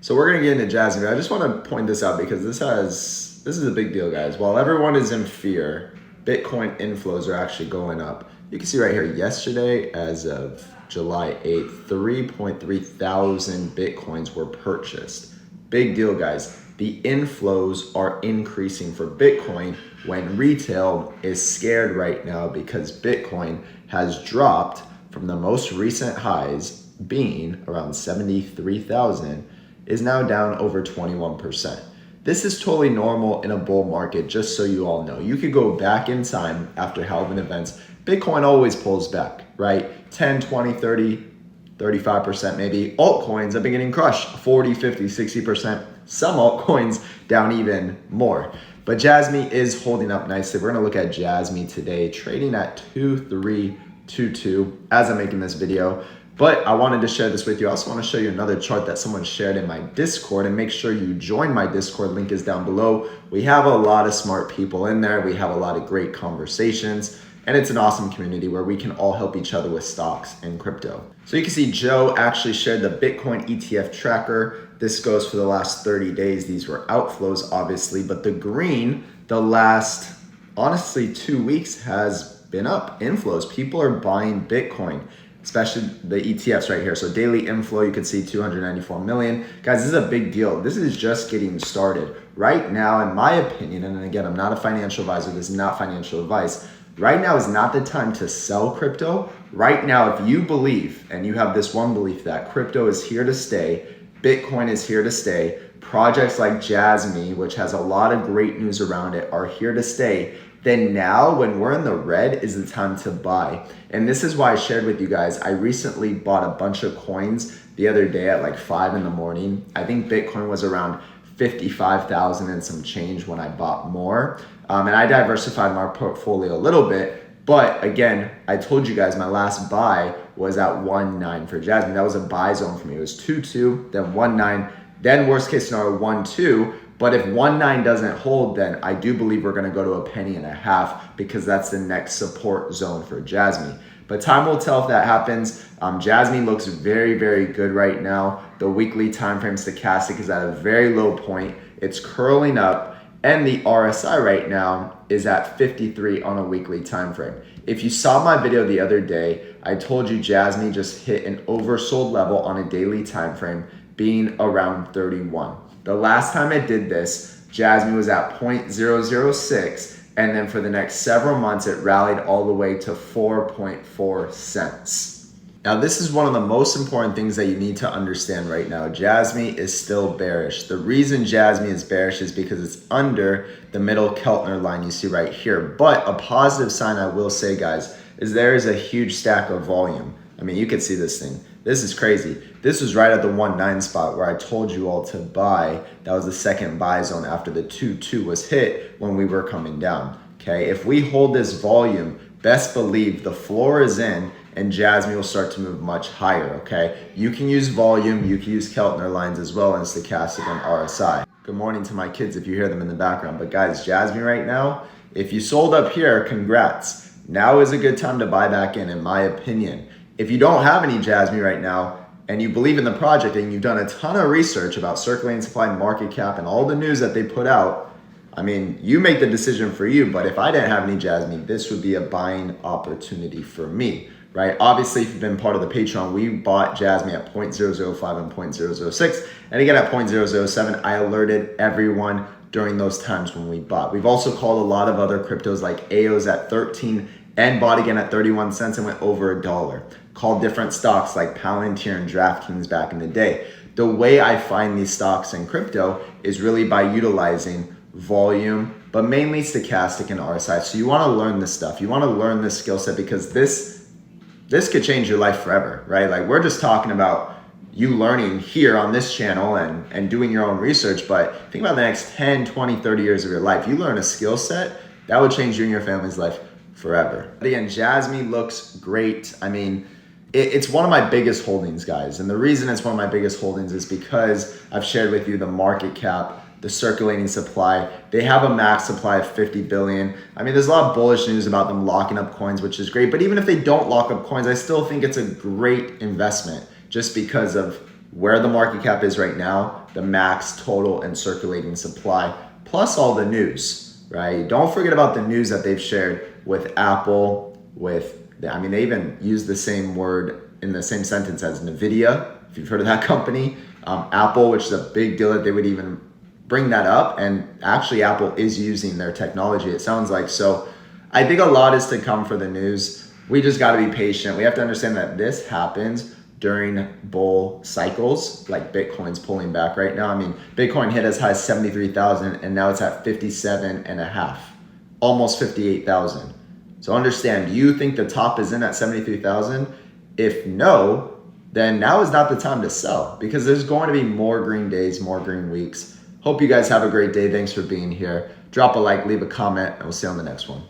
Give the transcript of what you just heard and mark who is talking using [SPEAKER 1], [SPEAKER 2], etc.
[SPEAKER 1] So we're gonna get into Jasmy. I just want to point this out because this is a big deal, guys. While everyone is in fear, Bitcoin inflows are actually going up. You can see right here, yesterday, as of July 8th, 3.3 thousand Bitcoins were purchased. Big deal, guys. The inflows are increasing for Bitcoin when retail is scared right now because Bitcoin has dropped from the most recent highs being around 73,000 is now down over 21%. This is totally normal in a bull market, just so you all know. You could go back in time after halving events. Bitcoin always pulls back, right? 10, 20, 30, 35% maybe. Altcoins have been getting crushed 40, 50, 60%. Some altcoins down even more. But Jasmy is holding up nicely. We're gonna look at Jasmy today, trading at 2322 as I'm making this video. But I wanted to share this with you. I also want to show you another chart that someone shared in my Discord, and make sure you join my Discord. Link is down below. We have a lot of smart people in there. We have a lot of great conversations, and it's an awesome community where we can all help each other with stocks and crypto. So you can see Joe actually shared the Bitcoin ETF tracker. This goes for the last 30 days. These were outflows, obviously, but the green, the last, honestly, 2 weeks has been up. Inflows. People are buying Bitcoin, especially the ETFs right here. So daily inflow, you can see 294 million. Guys, this is a big deal. This is just getting started. Right now, in my opinion, and again, I'm not a financial advisor, this is not financial advice. Right now is not the time to sell crypto. Right now, if you believe, and you have this one belief that crypto is here to stay, Bitcoin is here to stay, projects like Jasmy, which has a lot of great news around it, are here to stay, then now when we're in the red is the time to buy. And this is why I shared with you guys, I recently bought a bunch of coins the other day at like 5 in the morning. I think Bitcoin was around 55,000 and some change when I bought more. And I diversified my portfolio a little bit. But again, I told you guys my last buy was at 1.9 for Jasmy. That was a buy zone for me. It was 2.2, then 1.9, then worst case scenario 1.2. But if 1.9 doesn't hold, then I do believe we're gonna go to 1.50 because that's the next support zone for Jasmy. But time will tell if that happens. Jasmy looks very, very good right now. The weekly time frame stochastic is at a very low point. It's curling up, and the RSI right now is at 53 on a weekly time frame. If you saw my video the other day, I told you Jasmy just hit an oversold level on a daily time frame, being around 31. The last time I did this, Jasmy was at 0.006, and then for the next several months, it rallied all the way to 4.4 cents. Now, this is one of the most important things that you need to understand right now. Jasmy is still bearish. The reason Jasmy is bearish is because it's under the middle Keltner line you see right here. But a positive sign I will say, guys, is there is a huge stack of volume. I mean, you can see this thing. This is crazy. This was right at the 1.9 spot where I told you all to buy. That was the second buy zone after the 2.2 was hit when we were coming down. Okay, if we hold this volume, best believe the floor is in and Jasmy will start to move much higher, okay? You can use volume, you can use Keltner lines as well, and stochastic and RSI. Good morning to my kids if you hear them in the background. But guys, Jasmy right now, if you sold up here, congrats. Now is a good time to buy back in my opinion. If you don't have any Jasmy right now and you believe in the project and you've done a ton of research about circulating supply, market cap, and all the news that they put out, I mean, you make the decision for you. But if I didn't have any Jasmy, this would be a buying opportunity for me, right? Obviously, if you've been part of the Patreon, we bought Jasmy at 0.005 and 0.006. And again, at 0.007, I alerted everyone during those times when we bought. We've also called a lot of other cryptos like AOs at 13 and bought again at 31 cents and went over $1. Called different stocks like Palantir and DraftKings back in the day. The way I find these stocks in crypto is really by utilizing volume, but mainly stochastic and RSI. So you want to learn this stuff. You want to learn this skill set because this could change your life forever, right? Like, we're just talking about you learning here on this channel and doing your own research, but think about the next 10, 20, 30 years of your life. You learn a skill set that would change you and your family's life forever. But again, Jasmy looks great. I mean, it's one of my biggest holdings, guys. And the reason it's one of my biggest holdings is because I've shared with you the market cap, the circulating supply. They have a max supply of 50 billion. I mean, there's a lot of bullish news about them locking up coins, which is great. But even if they don't lock up coins, I still think it's a great investment just because of where the market cap is right now, the max total and circulating supply, plus all the news, right? Don't forget about the news that they've shared with Apple, they even use the same word in the same sentence as NVIDIA, if you've heard of that company. Apple, which is a big deal that they would even bring that up. And actually, Apple is using their technology, it sounds like. So I think a lot is to come for the news. We just got to be patient. We have to understand that this happens during bull cycles, like Bitcoin's pulling back right now. I mean, Bitcoin hit as high as 73,000 and now it's at 57 and a half, almost 58,000. So understand, you think the top is in at 73,000? If no, then now is not the time to sell because there's going to be more green days, more green weeks. Hope you guys have a great day. Thanks for being here. Drop a like, leave a comment, and we'll see you on the next one.